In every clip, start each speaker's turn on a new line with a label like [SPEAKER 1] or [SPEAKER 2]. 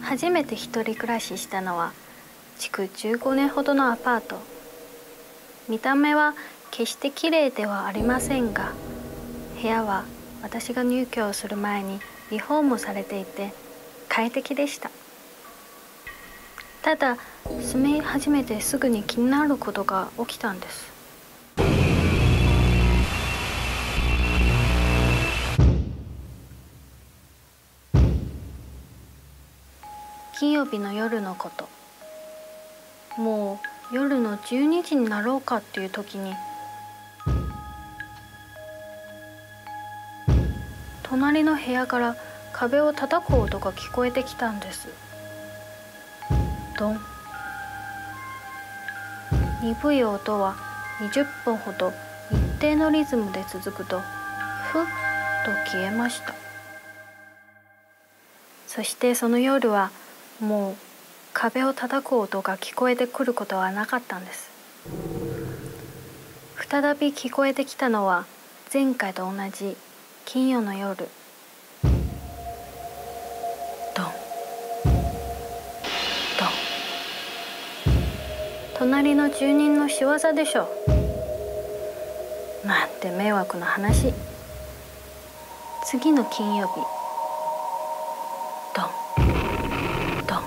[SPEAKER 1] 初めて一人暮らししたのは築15年ほどのアパート。見た目は決して綺麗ではありませんが、部屋は私が入居をする前にリフォームされていて快適でした。ただ住み始めてすぐに気になることが起きたんです。金曜日の夜のこと。もう夜の12時になろうかっていう時に、隣の部屋から壁を叩く音が聞こえてきたんです。ドン。鈍い音は20分ほど一定のリズムで続くとふっと消えました。そしてその夜はもう壁を叩く音が聞こえてくることはなかったんです。再び聞こえてきたのは前回と同じ金曜の夜。ドンドン。隣の住人の仕業でしょう。なんて迷惑な話。次の金曜日。ドンドン。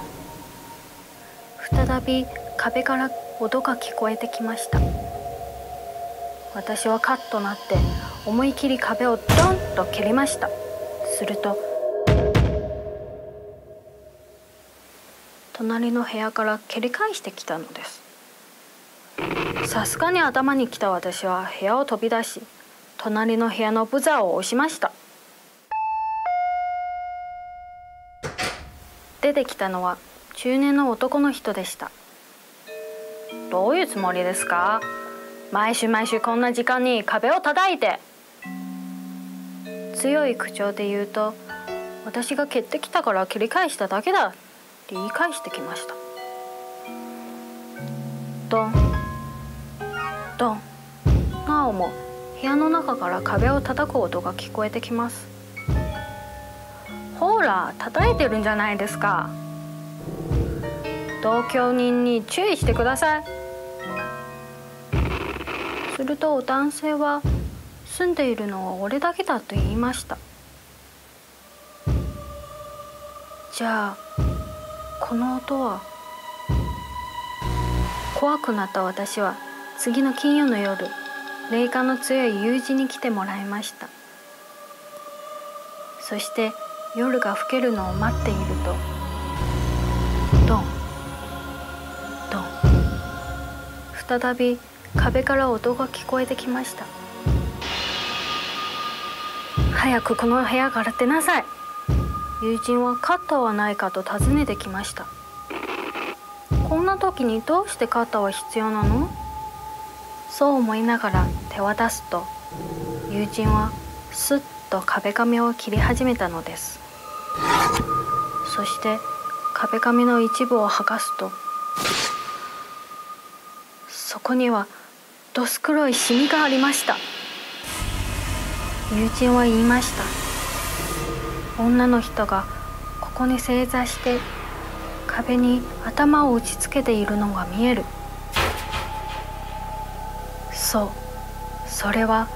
[SPEAKER 1] 再び壁から音が聞こえてきました。私はカッとなって思い切り壁をドンと蹴りました。すると隣の部屋から蹴り返してきたのです。さすがに頭にきた私は部屋を飛び出し、隣の部屋のブザーを押しました。出てきたのは中年の男の人でした。どういうつもりですか？毎週こんな時間に壁を叩いて。強い口調で言うと、私が蹴ってきたから蹴り返しただけだって言い返してきました。ドンドン。なおも部屋の中から壁を叩く音が聞こえてきます。ほら叩いてるんじゃないですか。同居人に注意してください。すると男性は、住んでいるのは俺だけだと言いました。じゃあこの音は。怖くなった私は次の金曜の夜、霊感の強い友人に来てもらいました。そして夜が更けるのを待っていると、ドンドン。再び壁から音が聞こえてきました。早くこの部屋から出なさい。友人はカッターはないかと尋ねてきました。こんな時にどうしてカッターは必要なの？そう思いながら手を出すと、友人はスッと壁紙を切り始めたのです。そして壁紙の一部を剥がすと、そこにはどす黒いシミがありました。友人は言いました。女の人がここに正座して壁に頭を打ちつけているのが見える。そう、それは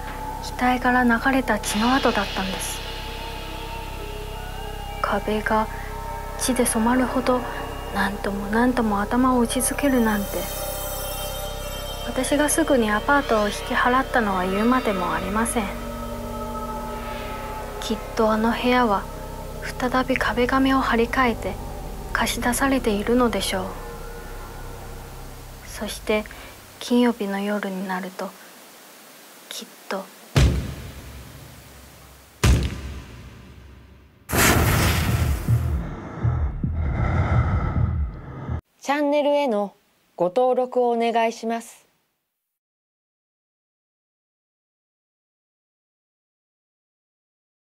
[SPEAKER 1] 額から流れた血の跡だったんです。壁が血で染まるほど何とも何とも頭を打ちつけるなんて。私がすぐにアパートを引き払ったのは言うまでもありません。きっとあの部屋は再び壁紙を張り替えて貸し出されているのでしょう。そして金曜日の夜になると、きっと
[SPEAKER 2] チャンネルへのご登録をお願いします。